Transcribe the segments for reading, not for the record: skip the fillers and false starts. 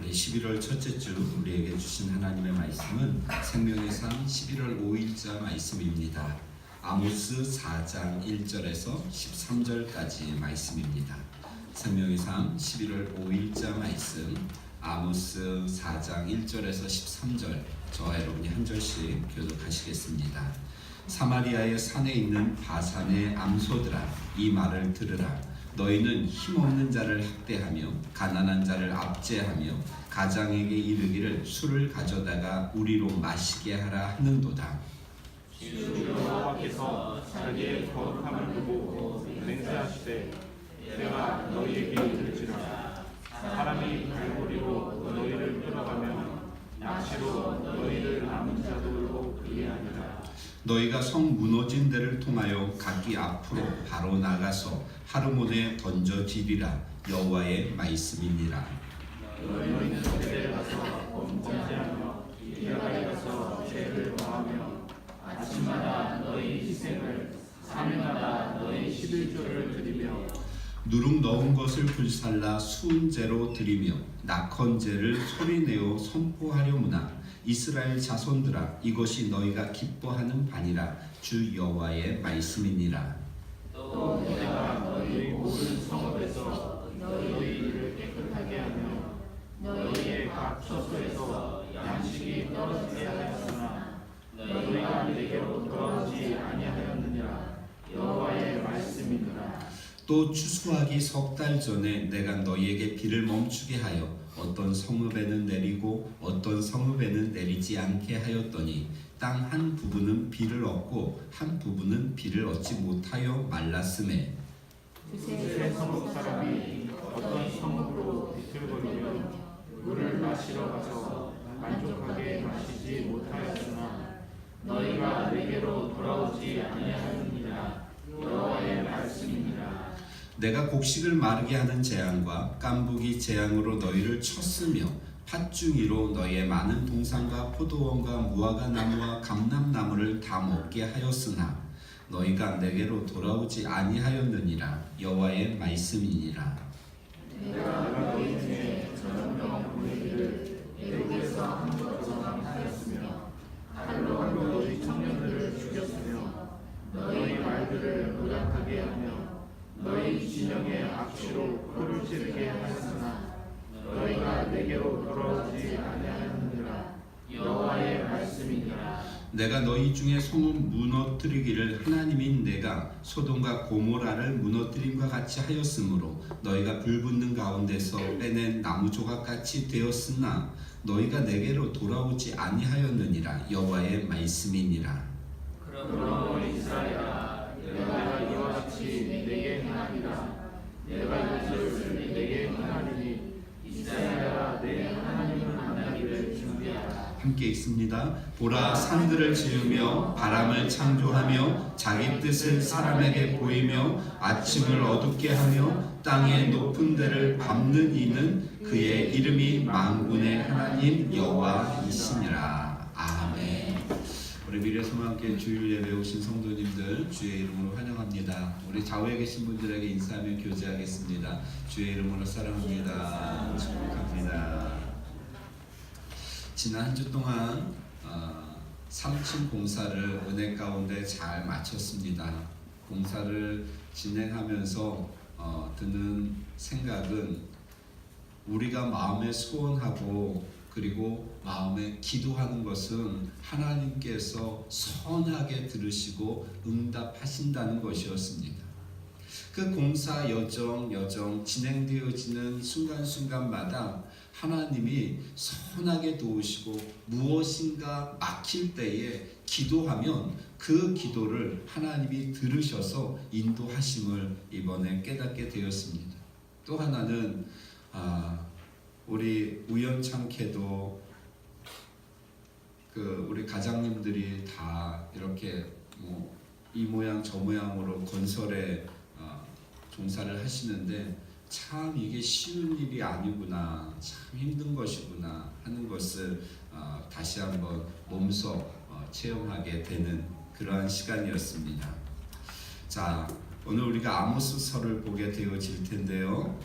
우리 11월 첫째 주 우리에게 주신 하나님의 말씀은 생명의 삶 11월 5일자 말씀입니다. 아모스 4장 1절에서 13절까지 말씀입니다. 생명의 삶 11월 5일자 말씀 아모스 4장 1절에서 13절 저와 여러분이 한 절씩 교독하시겠습니다. 사마리아의 산에 있는 바산의 암소들아 이 말을 들으라. 너희는 힘없는 자를 학대하며 가난한 자를 압제하며 가장에게 이르기를 술을 가져다가 우리로 마시게 하라 하는도다. 주 여호와께서 자기의 거룩함을 두고 맹세하시되 내가 너희에게 이르지라. 사람이 갈고리로 너희를 끌어가며 약시로 너희를 남은 자들로 그리 아니라. 너희가 성 무너진 데를 통하여 각기 앞으로 바로 나가서 하르몬에 던져지리라. 여호와의 말씀이니라. 너희는 그들에 가서 범죄하며 기아에 가서 죄를 범하며 아침마다 너희 희생을 사흘마다 너희 11조를 드리며 누룩 넣은 것을 불살라 수은제로 드리며 낙헌제를 소리내어 선포하려무나. 이스라엘 자손들아 이것이 너희가 기뻐하는 바니라. 주 여호와의 말씀이니라. 또 내가 너희 모든 성읍에서 너희를 깨끗하게 하며 너희의 각 처소에서 양식이 떨어지게 하였으나 너희가 내게로 돌아오지 아니하였느니라. 여호와의 말씀이니라. 또 추수하기 석 달 전에 내가 너희에게 비를 멈추게 하여 어떤 성읍에는 내리고 어떤 성읍에는 내리지 않게 하였더니 땅 한 부분은 비를 얻고 한 부분은 비를 얻지 못하여 말랐음에 두세 성읍 사람이 어떤 성읍으로 비틀거리며 물을 마시러 가서 만족하게 마시지 못하였으나 너희가 내게로 돌아오지 아니하였느니라. 여호와의 말씀이니라. 내가 곡식을 마르게 하는 재앙과 깐부기 재앙으로 너희를 쳤으며 팥중이로 너희의 많은 동산과 포도원과 무화과 나무와 감람나무를 다 먹게 하였으나 너희가 내게로 돌아오지 아니하였느니라. 여호와의 말씀이니라. 내가 너희 중에 저녁 명 보내기를 애국에서 한국 정함하였으며 칼로 너희 청년들을 죽였으며 너희 말들을 노략하게 하며 너희 진영의 악취로 코를 찌르게 하였으나 너희가 내게로 돌아오지 아니하였느니라. 여호와의 말씀이니라. 내가 너희 중에 성읍 무너뜨리기를 하나님인 내가 소돔과 고모라를 무너뜨림과 같이 하였으므로 너희가 불붙는 가운데서 빼낸 나무 조각같이 되었으나 너희가 내게로 돌아오지 아니하였느니라. 여호와의 말씀이니라. 그러므로 이스라엘아 내가 이와 같이 내게 행하리라. 내가 이것을 내게 행하리니 이스라엘아 내 하나님을 만나기를 준비하라. 함께 있습니다. 보라 산들을 지으며 바람을 창조하며 자기 뜻을 사람에게 보이며 아침을 어둡게 하며 땅의 높은 데를 밟는 이는 그의 이름이 만군의 하나님 여호와이시니라. 아멘. 우리 미래소망교회 주일 예배 오신 성도님들 주의 이름으로 환영합니다. 우리 좌우에 계신 분들에게 인사하며 교제하겠습니다. 주의 이름으로 사랑합니다. 축복합니다. 지난 한 주 동안 3층 공사를 은혜 가운데 잘 마쳤습니다. 공사를 진행하면서 드는 생각은 우리가 마음에 소원하고 그리고 마음에 기도하는 것은 하나님께서 선하게 들으시고 응답하신다는 것이었습니다. 그 공사 여정 진행되어지는 순간순간마다 하나님이 선하게 도우시고 무엇인가 막힐 때에 기도하면 그 기도를 하나님이 들으셔서 인도하심을 이번에 깨닫게 되었습니다. 또 하나는 우리 우연찮게도 우리 가장님들이 다 이렇게 이 모양 저 모양으로 건설에 종사를 하시는데 참 이게 쉬운 일이 아니구나, 참 힘든 것이구나 하는 것을 다시 한번 몸소 체험하게 되는 그러한 시간이었습니다. 자, 오늘 우리가 아모스서를 보게 되어질 텐데요.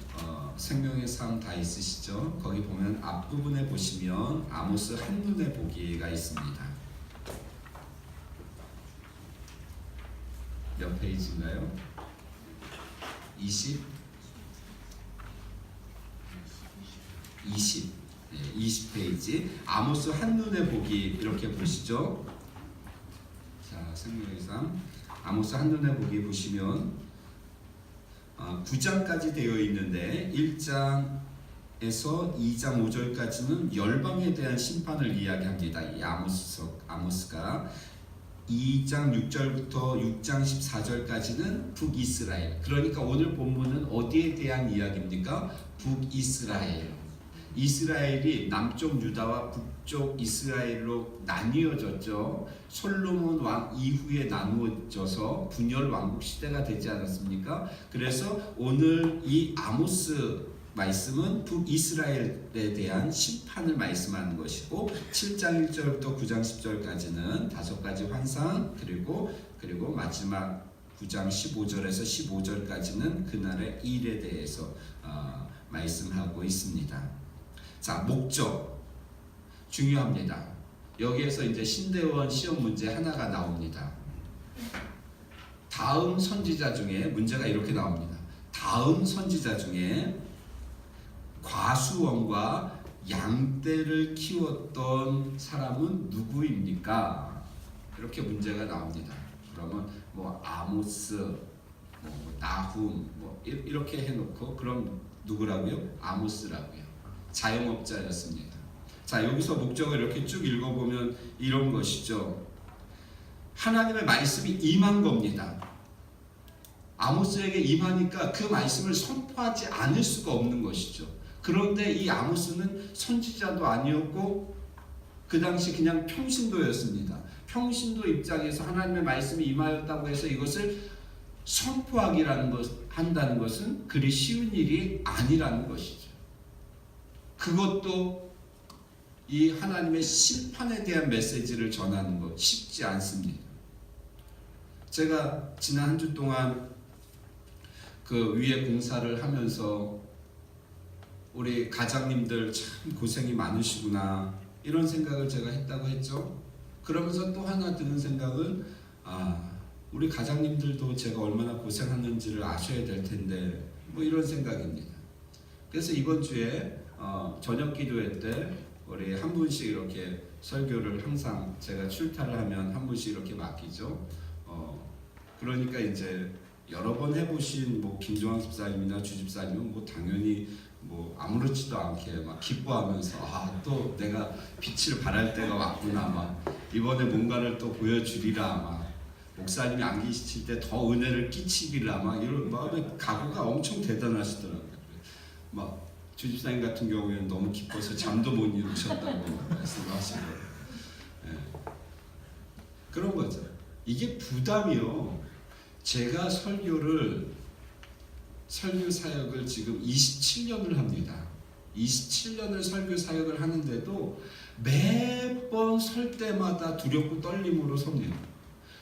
생명의 삶 다 있으시죠? 거기 보면 앞부분에 보시면 아모스 한눈에 보기가 있습니다. 몇 페이지인가요? 20 페이지. 아모스 한눈에 보기 이렇게 보시죠. 자, 생명의 삶 아모스 한눈에 보기 보시면 9장까지 되어 있는데 1장에서 2장 5절까지는 열방에 대한 심판을 이야기합니다. 이 아모스가 2장 6절부터 6장 14절까지는 북이스라엘. 그러니까 오늘 본문은 어디에 대한 이야기입니까? 북이스라엘. 이스라엘이 남쪽 유다와 북쪽 이스라엘로 나뉘어졌죠. 솔로몬 왕 이후에 나누어져서 분열 왕국 시대가 되지 않았습니까? 그래서 오늘 이 아모스 말씀은 북이스라엘에 대한 심판을 말씀하는 것이고 7장 1절부터 9장 10절까지는 5가지 환상 그리고 마지막 9장 15절에서 15절까지는 그날의 일에 대해서 말씀하고 있습니다. 자, 목적 중요합니다. 여기에서 이제 신대원 시험 문제 하나가 나옵니다. 다음 선지자 중에 문제가 이렇게 나옵니다. 다음 선지자 중에 과수원과 양떼를 키웠던 사람은 누구입니까? 이렇게 문제가 나옵니다. 그러면 뭐 아모스, 뭐 나훔, 뭐 이렇게 해놓고 그럼 누구라고요? 아모스라고요. 자영업자였습니다. 자, 여기서 목적을 이렇게 쭉 읽어보면 이런 것이죠. 하나님의 말씀이 임한 겁니다. 아모스에게 임하니까 그 말씀을 선포하지 않을 수가 없는 것이죠. 그런데 이 아모스는 선지자도 아니었고 그 당시 그냥 평신도였습니다. 평신도 입장에서 하나님의 말씀이 임하였다고 해서 이것을 한다는 것은 그리 쉬운 일이 아니라는 것이죠. 그것도 이 하나님의 심판에 대한 메시지를 전하는 것 쉽지 않습니다. 제가 지난 한 주 동안 그 위에 공사를 하면서 우리 가장님들 참 고생이 많으시구나 이런 생각을 제가 했다고 했죠. 그러면서 또 하나 드는 생각은 우리 가장님들도 제가 얼마나 고생하는지를 아셔야 될 텐데 뭐 이런 생각입니다. 그래서 이번 주에 저녁 기도회 때 우리 한 분씩 이렇게 설교를 항상 제가 출타를 하면 한 분씩 이렇게 맡기죠. 그러니까 이제 여러 번 해보신 뭐 김종환 집사님이나 주 집사님은 뭐 당연히 뭐 아무렇지도 않게 막 기뻐하면서 또 내가 빛을 발할 때가 왔구나 막 이번에 뭔가를 또 보여주리라 막 목사님이 안 계실 때 더 은혜를 끼치기라 막 이런 마음의 각오가 엄청 대단하시더라고요. 막 주집사님 같은 경우에는 너무 기뻐서 잠도 못 이루셨다고 말씀하시고 그런 거죠. 이게 부담이요. 제가 설교 사역을 지금 27년을 합니다. 27년을 설교 사역을 하는데도 매번 설 때마다 두렵고 떨림으로 섭니다.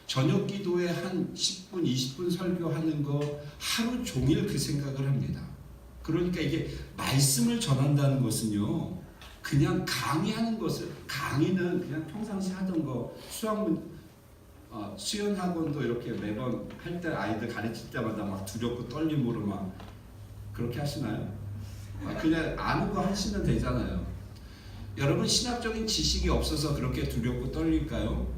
저녁 기도에 한 10분, 20분 설교하는 거 하루 종일 그 생각을 합니다. 그러니까 이게 말씀을 전한다는 것은요, 그냥 강의하는 것을, 강의는 그냥 평상시 하던 거, 수연 학원도 이렇게 매번 할 때 아이들 가르칠 때마다 막 두렵고 떨림으로 막 그렇게 하시나요? 그냥 아는 거 하시면 되잖아요. 여러분 신학적인 지식이 없어서 그렇게 두렵고 떨릴까요?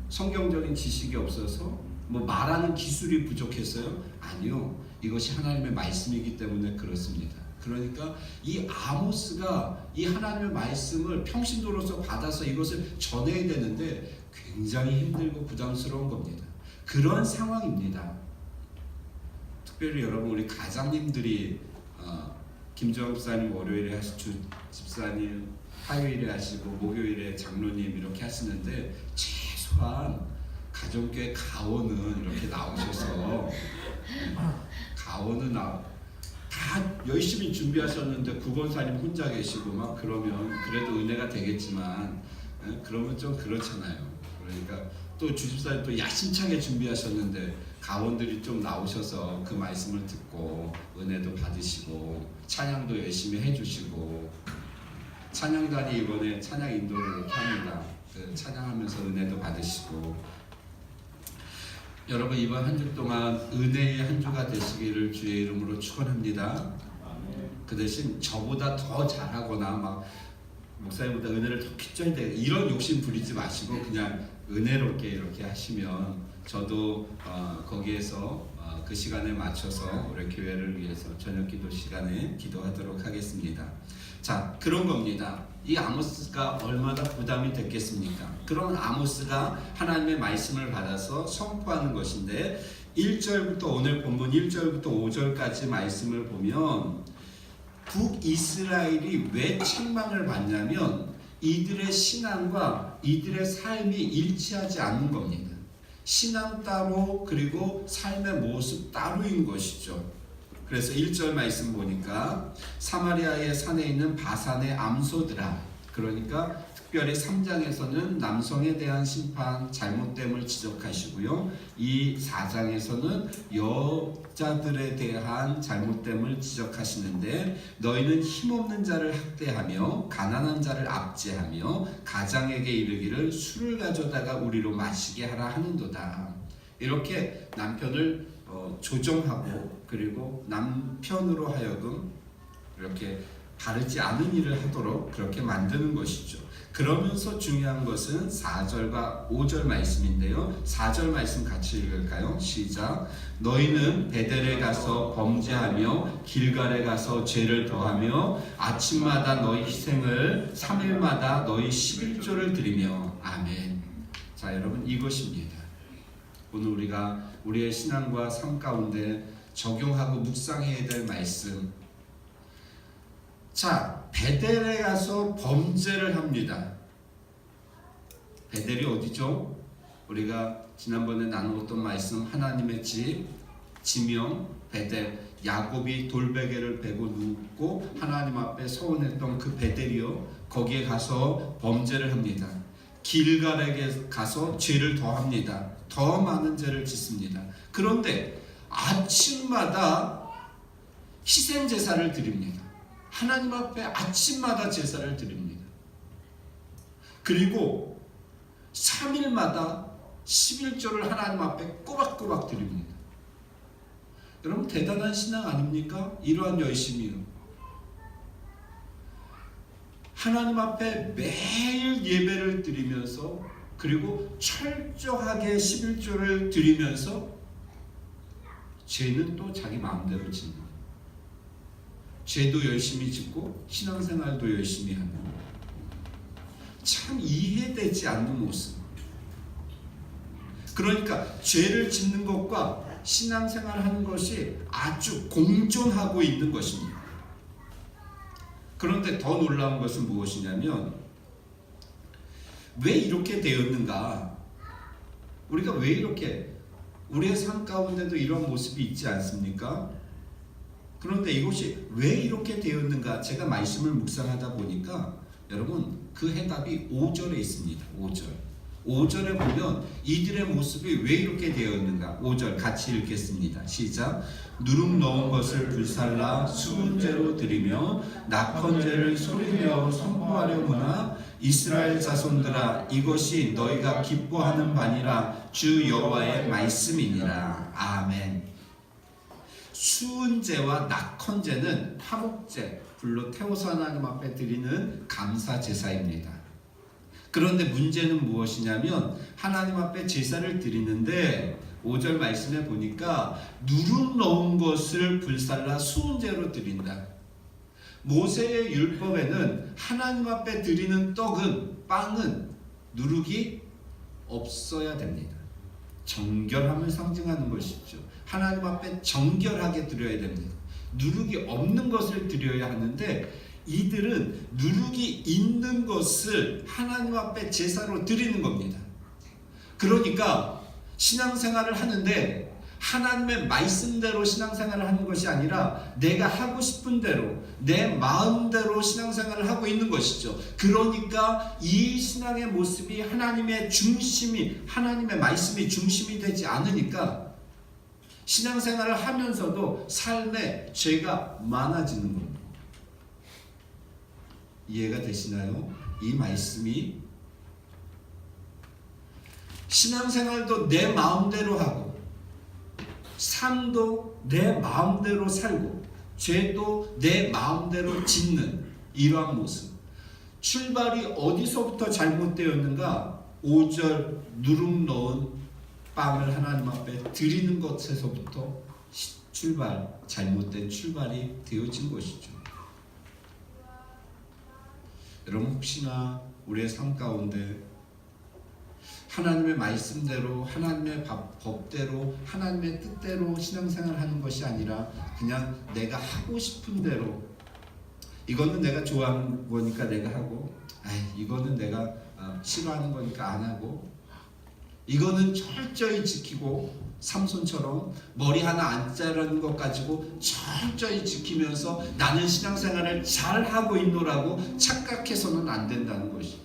성경적인 지식이 없어서 뭐 말하는 기술이 부족했어요? 아니요. 이것이 하나님의 말씀이기 때문에 그렇습니다. 그러니까 이 아모스가 이 하나님의 말씀을 평신도로서 받아서 이것을 전해야 되는데 굉장히 힘들고 부담스러운 겁니다. 그런 상황입니다. 특별히 여러분 우리 가장님들이 김정환 집사님 월요일에 하시고 주 집사님 화요일에 하시고 목요일에 장로님 이렇게 하시는데 최소한 가정교회 가원은 이렇게 나오셔서 가원은 다 열심히 준비하셨는데 구건사님 혼자 계시고 막 그러면 그래도 은혜가 되겠지만 그러면 좀 그렇잖아요. 그러니까 또 주집사님 또 야심차게 준비하셨는데 가원들이 좀 나오셔서 그 말씀을 듣고 은혜도 받으시고 찬양도 열심히 해주시고, 찬양단이 이번에 찬양 인도를 이렇게 합니다. 그 찬양하면서 은혜도 받으시고, 여러분 이번 한 주 동안 은혜의 한 주가 되시기를 주의 이름으로 축원합니다. 그 대신 저보다 더 잘하거나 막 목사님보다 은혜를 더 퀴줘야 돼 이런 욕심 부리지 마시고 그냥 은혜롭게 이렇게 하시면 저도 거기에서 그 시간에 맞춰서 우리 교회를 위해서 저녁 기도 시간에 기도하도록 하겠습니다. 자, 그런 겁니다. 이 아모스가 얼마나 부담이 됐겠습니까? 그런 아모스가 하나님의 말씀을 받아서 선포하는 것인데 1절부터 오늘 본문 1절부터 5절까지 말씀을 보면 북이스라엘이 왜 책망을 받냐면 이들의 신앙과 이들의 삶이 일치하지 않는 겁니다. 신앙 따로 그리고 삶의 모습 따로인 것이죠. 그래서 1절 말씀 보니까 사마리아의 산에 있는 바산의 암소들아, 그러니까 특별히 3장에서는 남성에 대한 심판 잘못됨을 지적하시고요, 이 4장에서는 여자들에 대한 잘못됨을 지적하시는데 너희는 힘없는 자를 학대하며 가난한 자를 압제하며 가장에게 이르기를 술을 가져다가 우리로 마시게 하라 하는도다. 이렇게 남편을 조정하고 그리고 남편으로 하여금 이렇게 바르지 않은 일을 하도록 그렇게 만드는 것이죠. 그러면서 중요한 것은 4절과 5절 말씀인데요. 4절 말씀 같이 읽을까요? 시작. 너희는 베델에 가서 범죄하며 길갈에 가서 죄를 더하며 아침마다 너희 희생을 3일마다 너희 11조를 드리며. 아멘. 자, 여러분 이것입니다. 오늘 우리가 우리의 신앙과 삶 가운데 적용하고 묵상해야 될 말씀. 자, 베델에 가서 범죄를 합니다. 베델이 어디죠? 우리가 지난번에 나누었던 말씀, 하나님의 집, 지명, 베델. 야곱이 돌베개를 베고 눕고 하나님 앞에 서원했던 그 베델이요, 거기에 가서 범죄를 합니다. 길갈에게 가서 죄를 더합니다. 더 많은 죄를 짓습니다. 그런데 아침마다 희생 제사를 드립니다. 하나님 앞에 아침마다 제사를 드립니다. 그리고 3일마다 11조를 하나님 앞에 꼬박꼬박 드립니다. 여러분 대단한 신앙 아닙니까? 이러한 열심이요. 하나님 앞에 매일 예배를 드리면서 그리고 철저하게 11조를 드리면서 죄는 또 자기 마음대로 짓는 거예요. 죄도 열심히 짓고 신앙생활도 열심히 하는 거예요. 참 이해되지 않는 모습. 그러니까 죄를 짓는 것과 신앙생활 하는 것이 아주 공존하고 있는 것입니다. 그런데 더 놀라운 것은 무엇이냐면 왜 이렇게 되었는가? 우리가 왜 이렇게 우리의 삶 가운데도 이런 모습이 있지 않습니까? 그런데 이것이 왜 이렇게 되었는가? 제가 말씀을 묵상하다 보니까 여러분 그 해답이 5절에 있습니다. 5절에 보면 이들의 모습이 왜 이렇게 되었는가? 5절 같이 읽겠습니다. 시작. 누룩 넣은 것을 불살라 수은제로 드리며 낙헌제를 소리내어 선포하려구나. 이스라엘 자손들아, 이것이 너희가 기뻐하는 바니라. 주 여호와의 말씀이니라. 아멘. 수은제와 낙헌제는 화목제, 불로 태워서 하나님 앞에 드리는 감사 제사입니다. 그런데 문제는 무엇이냐면 하나님 앞에 제사를 드리는데 5절 말씀에 보니까 누룩 넣은 것을 불살라 수은제로 드린다. 모세의 율법에는 하나님 앞에 드리는 떡은, 빵은 누룩이 없어야 됩니다. 정결함을 상징하는 것이죠. 하나님 앞에 정결하게 드려야 됩니다. 누룩이 없는 것을 드려야 하는데 이들은 누룩이 있는 것을 하나님 앞에 제사로 드리는 겁니다. 그러니까 신앙생활을 하는데 하나님의 말씀대로 신앙생활을 하는 것이 아니라 내가 하고 싶은 대로 내 마음대로 신앙생활을 하고 있는 것이죠. 그러니까 이 신앙의 모습이 하나님의 중심이, 하나님의 말씀이 중심이 되지 않으니까 신앙생활을 하면서도 삶에 죄가 많아지는 겁니다. 이해가 되시나요? 이 말씀이 신앙생활도 내 마음대로 하고 삶도 내 마음대로 살고 죄도 내 마음대로 짓는 이러한 모습. 출발이 어디서부터 잘못되었는가? 5절 누룩 넣은 빵을 하나님 앞에 드리는 것에서부터 잘못된 출발이 되어진 것이죠. 여러분, 혹시나 우리의 삶 가운데 하나님의 말씀대로, 하나님의 법대로, 하나님의 뜻대로 신앙생활 하는 것이 아니라 그냥 내가 하고 싶은 대로, 이거는 내가 좋아하는 거니까 내가 하고, 이거는 내가 싫어하는 거니까 안 하고, 이거는 철저히 지키고, 삼손처럼 머리 하나 안 자르는 것 가지고 철저히 지키면서 나는 신앙생활을 잘 하고 있노라고 착각해서는 안 된다는 것이지.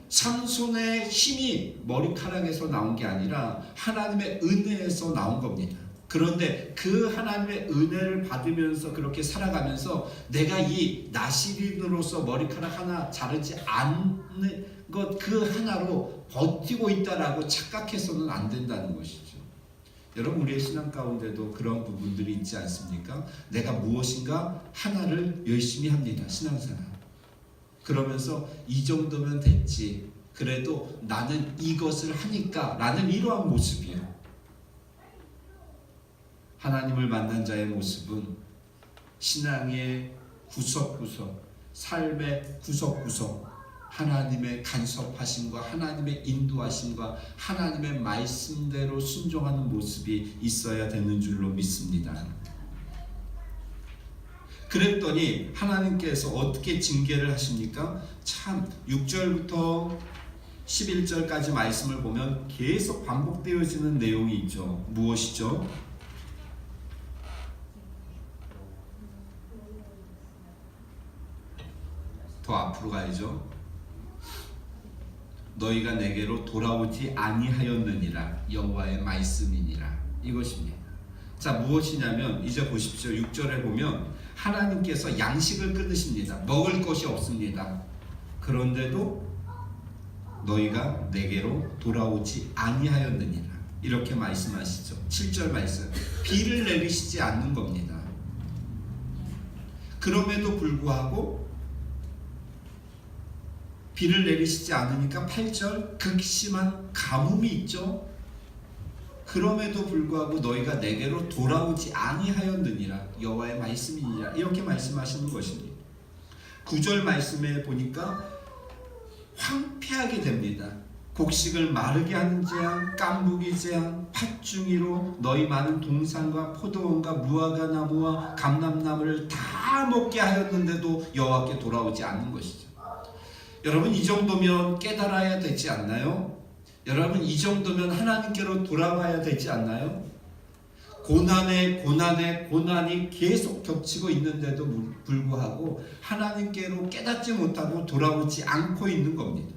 삼손의 힘이 머리카락에서 나온 게 아니라 하나님의 은혜에서 나온 겁니다. 그런데 그 하나님의 은혜를 받으면서 그렇게 살아가면서 내가 이 나시린으로서 머리카락 하나 자르지 않는 것 그 하나로 버티고 있다라고 착각해서는 안 된다는 것이죠. 여러분, 우리의 신앙 가운데도 그런 부분들이 있지 않습니까? 내가 무엇인가 하나를 열심히 합니다. 신앙생활. 그러면서 이 정도면 됐지. 그래도 나는 이것을 하니까 라는 이러한 모습이에요. 하나님을 만난 자의 모습은 신앙의 구석구석, 삶의 구석구석, 하나님의 간섭하심과 하나님의 인도하심과 하나님의 말씀대로 순종하는 모습이 있어야 되는 줄로 믿습니다. 그랬더니 하나님께서 어떻게 징계를 하십니까? 참 6절부터 11절까지 말씀을 보면 계속 반복되어지는 내용이 있죠. 무엇이죠? 더 앞으로 가야죠. 너희가 내게로 돌아오지 아니하였느니라. 여호와의 말씀이니라. 이것입니다. 자, 무엇이냐면 이제 보십시오. 6절에 보면 하나님께서 양식을 끊으십니다. 먹을 것이 없습니다. 그런데도 너희가 내게로 돌아오지 아니하였느니라. 이렇게 말씀하시죠. 7절 말씀. 비를 내리시지 않는 겁니다. 그럼에도 불구하고 비를 내리시지 않으니까 8절 극심한 가뭄이 있죠. 그럼에도 불구하고 너희가 내게로 돌아오지 아니하였느니라. 여호와의 말씀이니라. 이렇게 말씀하시는 것입니다. 9절 말씀에 보니까 황폐하게 됩니다. 곡식을 마르게 하는 재앙, 깐부기 재앙, 팥중이로 너희 많은 동산과 포도원과 무화과 나무와 감람나무를 다 먹게 하였는데도 여호와께 돌아오지 않는 것이죠. 여러분, 이 정도면 깨달아야 되지 않나요? 여러분, 이 정도면 하나님께로 돌아와야 되지 않나요? 고난이 계속 겹치고 있는데도 불구하고 하나님께로 깨닫지 못하고 돌아오지 않고 있는 겁니다.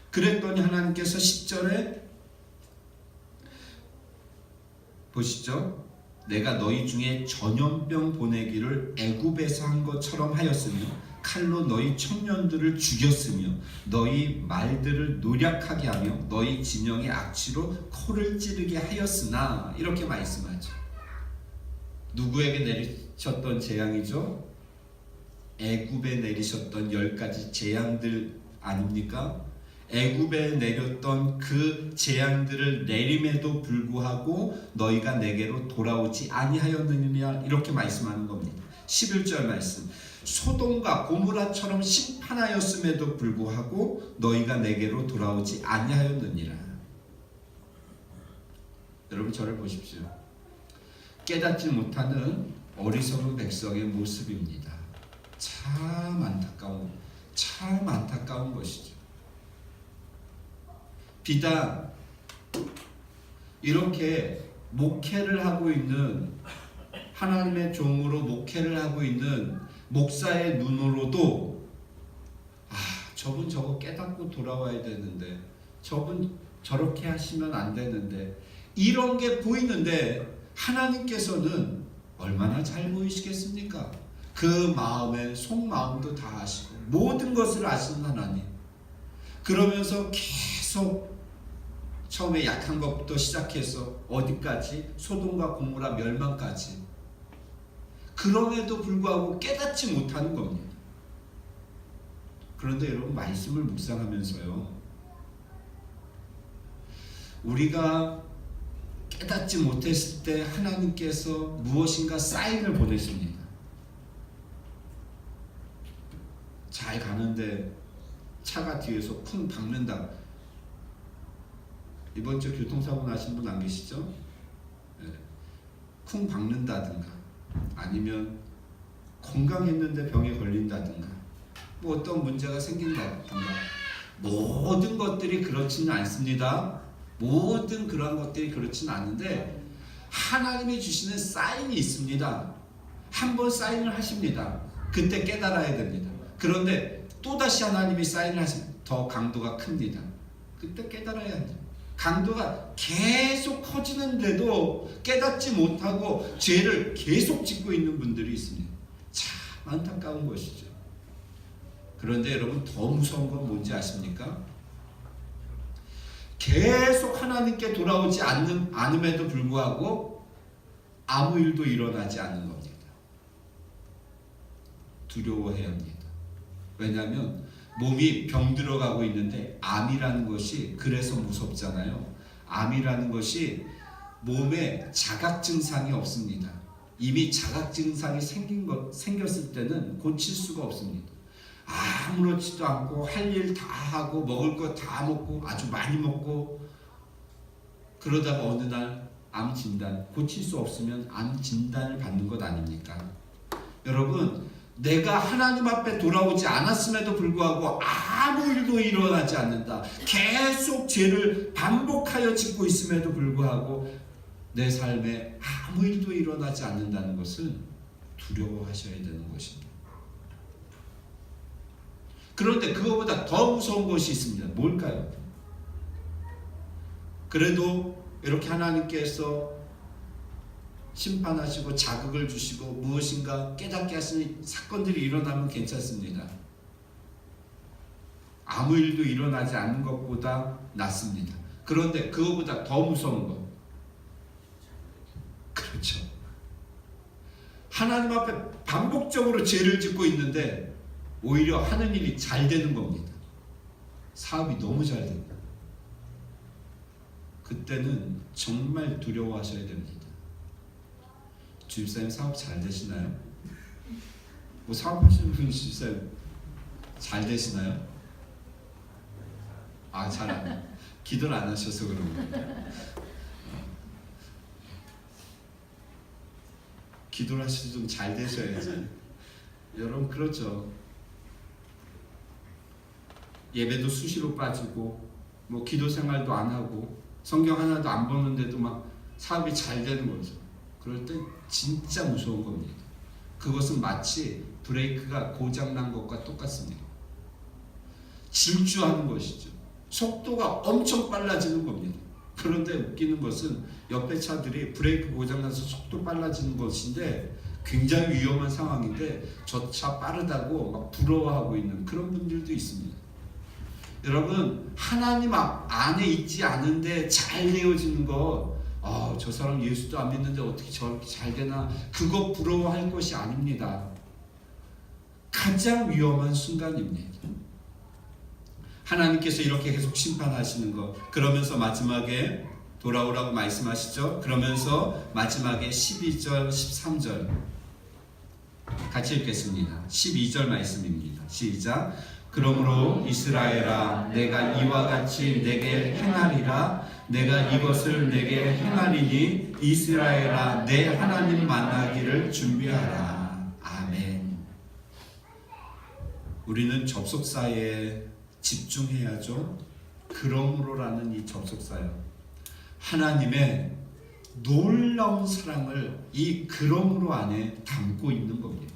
그랬더니 하나님께서 10절에 보시죠. 내가 너희 중에 전염병 보내기를 애굽에서 한 것처럼 하였으며 칼로 너희 청년들을 죽였으며 너희 말들을 노략하게 하며 너희 진영의 악취로 코를 찌르게 하였으나. 이렇게 말씀하죠. 누구에게 내리셨던 재앙이죠? 애굽에 내리셨던 10가지 재앙들 아닙니까? 애굽에 내렸던 그 재앙들을 내림에도 불구하고 너희가 내게로 돌아오지 아니하였느냐. 이렇게 말씀하는 겁니다. 11절 말씀. 소돔과 고모라처럼 심판하였음에도 불구하고 너희가 내게로 돌아오지 아니하였느니라. 여러분, 저를 보십시오. 깨닫지 못하는 어리석은 백성의 모습입니다. 참 안타까운 것이죠. 비단 이렇게 목회를 하고 있는, 하나님의 종으로 목회를 하고 있는 목사의 눈으로도 저분 저거 깨닫고 돌아와야 되는데, 저분 저렇게 하시면 안 되는데, 이런 게 보이는데 하나님께서는 얼마나 잘 보이시겠습니까? 그 마음의 속마음도 다 아시고 모든 것을 아시는 하나님. 그러면서 계속 처음에 약한 것부터 시작해서 어디까지? 소돔과 고모라 멸망까지. 그럼에도 불구하고 깨닫지 못하는 겁니다. 그런데 여러분, 말씀을 묵상하면서요, 우리가 깨닫지 못했을 때 하나님께서 무엇인가 사인을 보내십니다. 잘 가는데 차가 뒤에서 쿵 박는다. 이번 주 교통사고 나신 분 안 계시죠? 네. 쿵 박는다든가, 아니면 건강했는데 병에 걸린다든가, 뭐 어떤 문제가 생긴다든가, 모든 것들이 그렇지는 않습니다. 모든 그러한 것들이 그렇지는 않은데 하나님이 주시는 사인이 있습니다. 한번 사인을 하십니다. 그때 깨달아야 됩니다. 그런데 또다시 하나님이 사인을 하시면 더 강도가 큽니다. 그때 깨달아야 합니다. 강도가 계속 커지는데도 깨닫지 못하고 죄를 계속 짓고 있는 분들이 있습니다. 참 안타까운 것이죠. 그런데 여러분, 더 무서운 건 뭔지 아십니까? 계속 하나님께 돌아오지 않음에도 불구하고 아무 일도 일어나지 않는 겁니다. 두려워해야 합니다. 왜냐하면 몸이 병들어가고 있는데, 암이라는 것이 그래서 무섭잖아요. 암이라는 것이 몸에 자각 증상이 없습니다. 이미 자각 증상이 생겼을 때는 고칠 수가 없습니다. 아무렇지도 않고 할 일 다 하고 먹을 거 다 먹고 아주 많이 먹고, 그러다가 어느 날 암 진단, 고칠 수 없으면 암 진단을 받는 것 아닙니까? 여러분, 내가 하나님 앞에 돌아오지 않았음에도 불구하고 아무 일도 일어나지 않는다. 계속 죄를 반복하여 짓고 있음에도 불구하고 내 삶에 아무 일도 일어나지 않는다는 것은 두려워하셔야 되는 것입니다. 그런데 그거보다 더 무서운 것이 있습니다. 뭘까요? 그래도 이렇게 하나님께서 심판하시고 자극을 주시고 무엇인가 깨닫게 하시는 사건들이 일어나면 괜찮습니다. 아무 일도 일어나지 않는 것보다 낫습니다. 그런데 그거보다 더 무서운 것, 그렇죠, 하나님 앞에 반복적으로 죄를 짓고 있는데 오히려 하는 일이 잘 되는 겁니다. 사업이 너무 잘 됩니다. 그때는 정말 두려워하셔야 됩니다. 주입사님 사업 잘 되시나요? 뭐 사업하시는 분이 주입사님 잘 되시나요? 아, 잘 안, 기도를 안 하셔서 그런 거예요. 기도를 하셔서 좀 잘 되셔야지. 여러분, 그렇죠. 예배도 수시로 빠지고 뭐 기도 생활도 안 하고 성경 하나도 안 보는데도 막 사업이 잘 되는 거죠. 그럴 때 진짜 무서운 겁니다. 그것은 마치 브레이크가 고장난 것과 똑같습니다. 질주하는 것이죠. 속도가 엄청 빨라지는 겁니다. 그런데 웃기는 것은 옆에 차들이 브레이크 고장나서 속도 빨라지는 것인데 굉장히 위험한 상황인데 저 차 빠르다고 막 부러워하고 있는 그런 분들도 있습니다. 여러분, 하나님 안에 있지 않은데 잘 되어지는 것, 저 사람 예수도 안 믿는데 어떻게 저렇게 잘 되나, 그거 부러워할 것이 아닙니다. 가장 위험한 순간입니다. 하나님께서 이렇게 계속 심판하시는 것, 그러면서 마지막에 돌아오라고 말씀하시죠. 그러면서 마지막에 12절, 13절 같이 읽겠습니다. 12절 말씀입니다. 시작. 그러므로 이스라엘아, 내가 이와 같이 내게 행하리라. 내가 이것을 내게 행하리니 이스라엘아, 내 하나님 만나기를 준비하라. 아멘. 우리는 접속사에 집중해야죠. 그러므로라는 이 접속사요, 하나님의 놀라운 사랑을 이 그러므로 안에 담고 있는 겁니다.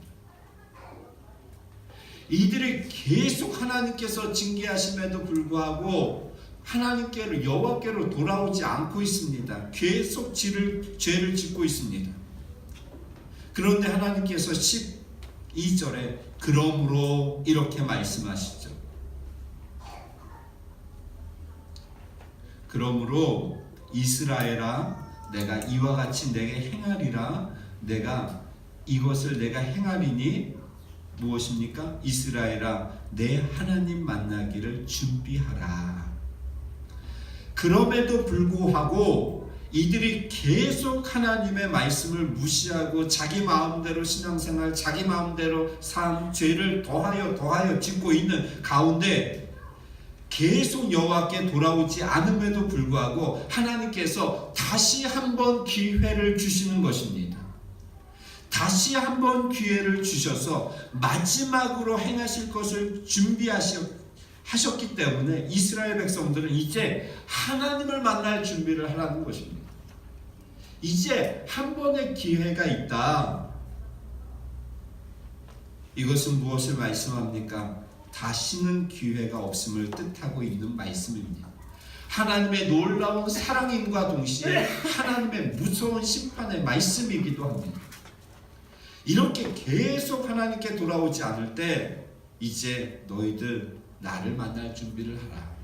이들이 계속 하나님께서 징계하심에도 불구하고 하나님께로 여호와께로 돌아오지 않고 있습니다. 계속 죄를 짓고 있습니다. 그런데 하나님께서 12절에 그러므로 이렇게 말씀하시죠. 그러므로 이스라엘아 내가 이와 같이 내게 행하리라. 이것을 내가 행하리니 무엇입니까? 이스라엘아 내 하나님 만나기를 준비하라. 그럼에도 불구하고 이들이 계속 하나님의 말씀을 무시하고 자기 마음대로 신앙생활, 자기 마음대로 삶, 죄를 더하여 짓고 있는 가운데 계속 여호와께 돌아오지 않음에도 불구하고 하나님께서 다시 한번 기회를 주시는 것입니다. 다시 한번 기회를 주셔서 마지막으로 행하실 것을 하셨기 때문에 이스라엘 백성들은 이제 하나님을 만날 준비를 하라는 것입니다. 이제 한 번의 기회가 있다. 이것은 무엇을 말씀합니까? 다시는 기회가 없음을 뜻하고 있는 말씀입니다. 하나님의 놀라운 사랑임과 동시에 하나님의 무서운 심판의 말씀이기도 합니다. 이렇게 계속 하나님께 돌아오지 않을 때 이제 너희들 나를 만날 준비를 하라.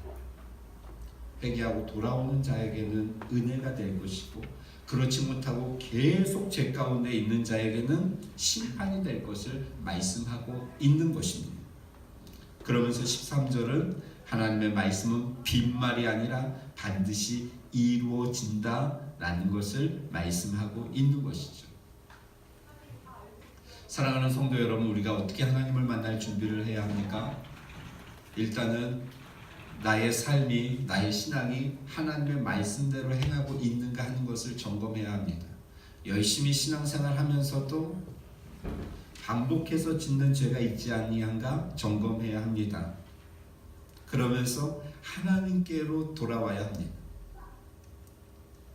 회개하고 돌아오는 자에게는 은혜가 될 것이고 그렇지 못하고 계속 죄 가운데 있는 자에게는 심판이 될 것을 말씀하고 있는 것입니다. 그러면서 13절은 하나님의 말씀은 빈말이 아니라 반드시 이루어진다 라는 것을 말씀하고 있는 것이죠. 사랑하는 성도 여러분, 우리가 어떻게 하나님을 만날 준비를 해야 합니까? 일단은 나의 삶이, 나의 신앙이 하나님의 말씀대로 행하고 있는가 하는 것을 점검해야 합니다. 열심히 신앙생활 하면서도 반복해서 짓는 죄가 있지 아니한가 점검해야 합니다. 그러면서 하나님께로 돌아와야 합니다.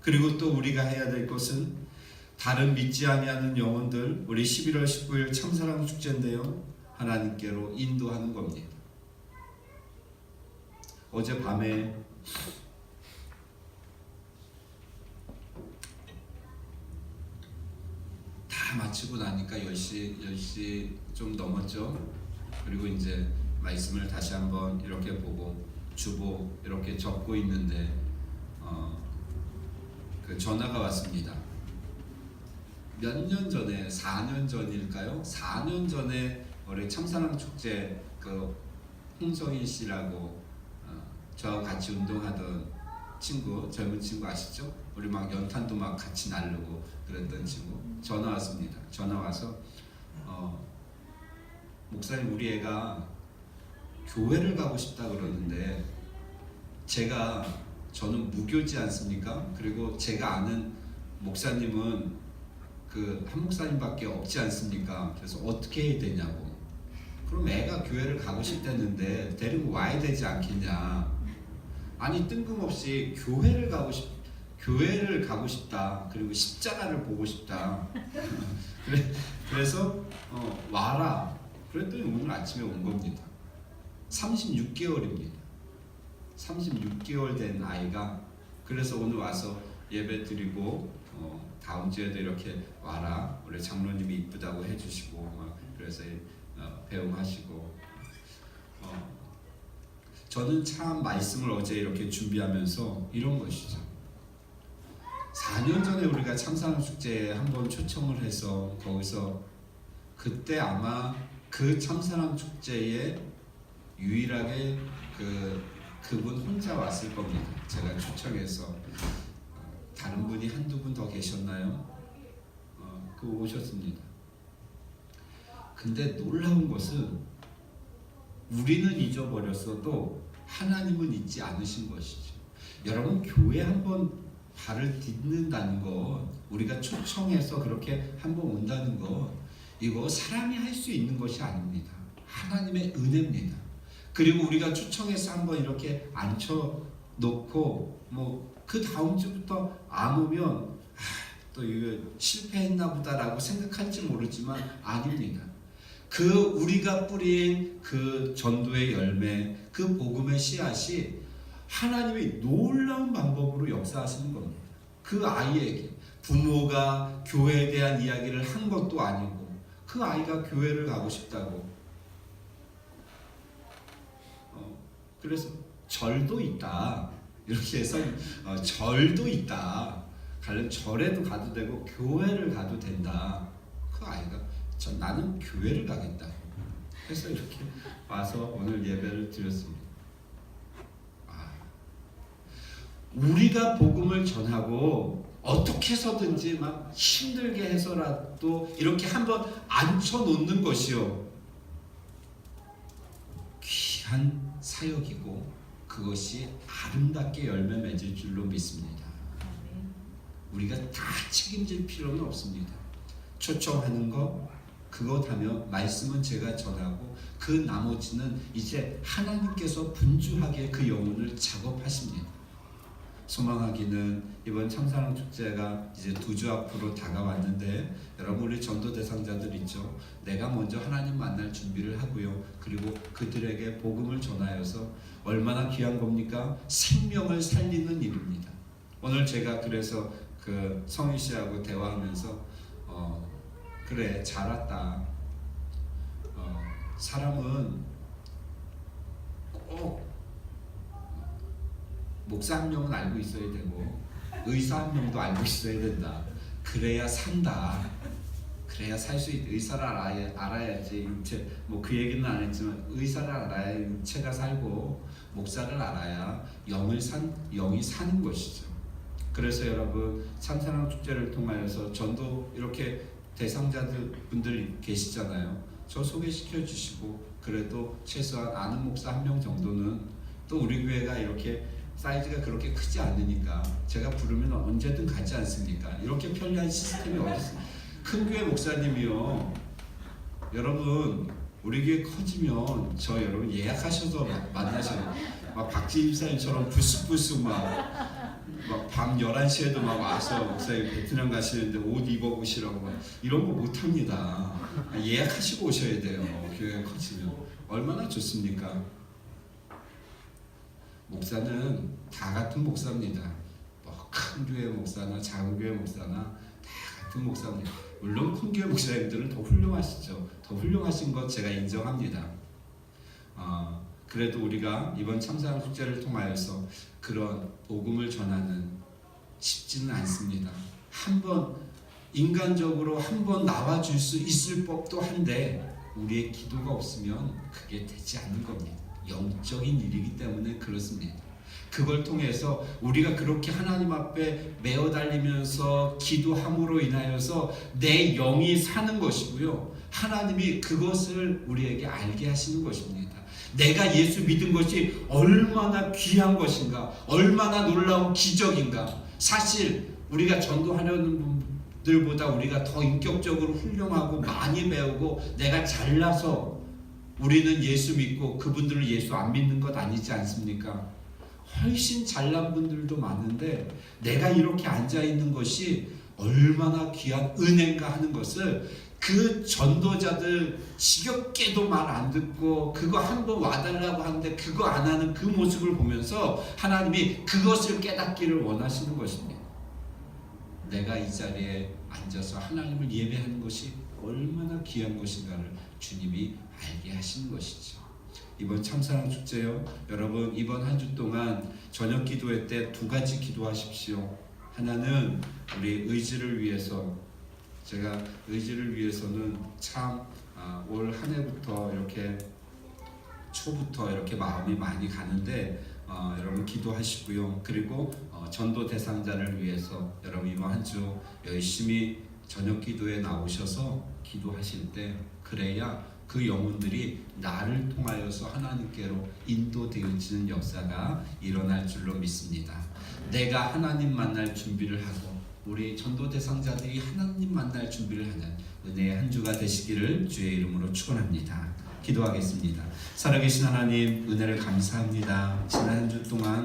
그리고 또 우리가 해야 될 것은 다른 믿지 아니하는 영혼들, 우리 11월 19일 참사랑 축제인데요, 하나님께로 인도하는 겁니다. 어젯밤에 다 마치고 나니까 10시 좀 넘었죠. 그리고 이제 말씀을 다시 한번 이렇게 보고 주보 이렇게 적고 있는데 그 전화가 왔습니다. 몇 년 전에, 4년 전일까요? 4년 전에 우리 참사랑 축제 그 홍성인 씨라고 저와 같이 운동하던 친구, 젊은 친구 아시죠? 우리 막 연탄도 막 같이 나르고 그랬던 친구 전화 왔습니다. 전화 와서 목사님 우리 애가 교회를 가고 싶다 그러는데 저는 무교지 않습니까? 그리고 제가 아는 목사님은 그 한 목사님밖에 없지 않습니까? 그래서 어떻게 해야 되냐고. 그럼 애가 교회를 가고 싶다는데 데리고 와야 되지 않겠냐. 아니 뜬금없이 교회를 가고 싶다. 그리고 십자가를 보고 싶다. 그래서 와라. 그랬더니 오늘 아침에 온 겁니다. 36개월입니다. 36개월 된 아이가 그래서 오늘 와서 예배 드리고 다음 주에도 이렇게 와라. 우리 장로님이 이쁘다고 해주시고 그래서 배웅하시고 저는 참 말씀을 어제 이렇게 준비하면서 이런 것이죠. 4년 전에 우리가 참사랑 축제에 한번 초청을 해서 거기서 그때 아마 그 참사랑 축제에 유일하게 그분 혼자 왔을 겁니다. 제가 초청해서 다른 분이 한두 분 더 계셨나요? 그 오셨습니다. 근데 놀라운 것은 우리는 잊어버렸어도 하나님은 잊지 않으신 것이죠. 여러분 교회 한번 발을 딛는다는 것, 우리가 초청해서 그렇게 한번 온다는 것, 이거 사람이 할 수 있는 것이 아닙니다. 하나님의 은혜입니다. 그리고 우리가 초청해서 한번 이렇게 앉혀놓고 그 다음 주부터 안 오면 또 이거 실패했나 보다라고 생각할지 모르지만 아닙니다. 우리가 뿌린 그 전도의 열매, 그 복음의 씨앗이 하나님이 놀라운 방법으로 역사하시는 겁니다. 그 아이에게 부모가 교회에 대한 이야기를 한 것도 아니고 그 아이가 교회를 가고 싶다고 그래서 절도 있다 이렇게 해서 절도 있다 가령 절에도 가도 되고 교회를 가도 된다. 그 아이가 나는 교회를 가겠다 해서 이렇게 와서 오늘 예배를 드렸습니다. 우리가 복음을 전하고 어떻게 해서든지 막 힘들게 해서라도 이렇게 한번 앉혀놓는 것이요 귀한 사역이고 그것이 아름답게 열매 맺을 줄로 믿습니다. 우리가 다 책임질 필요는 없습니다. 초청하는 거 그것 하면 말씀은 제가 전하고 그 나머지는 이제 하나님께서 분주하게 그 영혼을 작업하십니다. 소망하기는 이번 참사랑 축제가 이제 2주 앞으로 다가왔는데 여러분 우리 전도 대상자들 있죠. 내가 먼저 하나님 만날 준비를 하고요. 그리고 그들에게 복음을 전하여서 얼마나 귀한 겁니까? 생명을 살리는 일입니다. 오늘 제가 그래서 그 성희 씨하고 대화하면서 그래 잘 왔다. 사람은 꼭 목사 한 명은 알고 있어야 되고 의사 한 명도 알고 있어야 된다. 그래야 산다. 그래야 살 수 있다. 의사를 알아야지 인체 뭐 그 얘기는 안 했지만 의사를 알아야 인체가 살고 목사를 알아야 영이 사는 것이죠. 그래서 여러분 참사랑 축제를 통하여서 전도 이렇게 대상자들 분들 계시잖아요. 저 소개시켜 주시고 그래도 최소한 아는 목사 한 명 정도는 또 우리 교회가 이렇게 사이즈가 그렇게 크지 않으니까 제가 부르면 언제든 가지 않습니까? 이렇게 편리한 시스템이 어디 있습니까? 큰 교회 목사님이요. 여러분 우리 교회 커지면 저 여러분 예약하셔서 만나셔요. 막 박지임 사님처럼 부스부스 막 밤 11시에도 막 와서 목사님 베트남 가시는데 옷 입어보시라고 막 이런 거 못합니다. 예약하시고 오셔야 돼요. 교회가 커지면 얼마나 좋습니까? 목사는 다 같은 목사입니다. 뭐 큰 교회 목사나 작은 교회 목사나 다 같은 목사입니다. 물론 큰 교회 목사님들은 더 훌륭하시죠. 더 훌륭하신 것 제가 인정합니다. 그래도 우리가 이번 참사랑 축제를 통하여서 그런 복음을 전하는 쉽지는 않습니다. 한번 인간적으로 한번 나와줄 수 있을 법도 한데 우리의 기도가 없으면 그게 되지 않는 겁니다. 영적인 일이기 때문에 그렇습니다. 그걸 통해서 우리가 그렇게 하나님 앞에 매어 달리면서 기도함으로 인하여서 내 영이 사는 것이고요. 하나님이 그것을 우리에게 알게 하시는 것입니다. 내가 예수 믿은 것이 얼마나 귀한 것인가, 얼마나 놀라운 기적인가. 사실 우리가 전도하려는 분들보다 우리가 더 인격적으로 훌륭하고 많이 배우고 내가 잘나서 우리는 예수 믿고 그분들은 예수 안 믿는 것 아니지 않습니까? 훨씬 잘난 분들도 많은데 내가 이렇게 앉아있는 것이 얼마나 귀한 은혜인가 하는 것을 그 전도자들 지겹게도 말 안 듣고 그거 한번 와달라고 하는데 그거 안 하는 그 모습을 보면서 하나님이 그것을 깨닫기를 원하시는 것입니다. 내가 이 자리에 앉아서 하나님을 예배하는 것이 얼마나 귀한 것인가를 주님이 알게 하시는 것이죠. 이번 참사랑 축제요. 여러분 이번 한 주 동안 저녁 기도회 때 2가지 기도하십시오. 하나는 우리 의지를 위해서 제가 의지를 위해서는 참 올 한 해부터 이렇게 초부터 이렇게 마음이 많이 가는데 여러분 기도하시고요. 그리고 전도 대상자를 위해서 여러분 이번 한 주 열심히 저녁 기도에 나오셔서 기도하실 때 그래야 그 영혼들이 나를 통하여서 하나님께로 인도되어지는 역사가 일어날 줄로 믿습니다. 내가 하나님 만날 준비를 하고 우리 전도 대상자들이 하나님 만날 준비를 하는 은혜의 한 주가 되시기를 주의 이름으로 축원합니다. 기도하겠습니다. 살아계신 하나님 은혜를 감사합니다. 지난 한 주 동안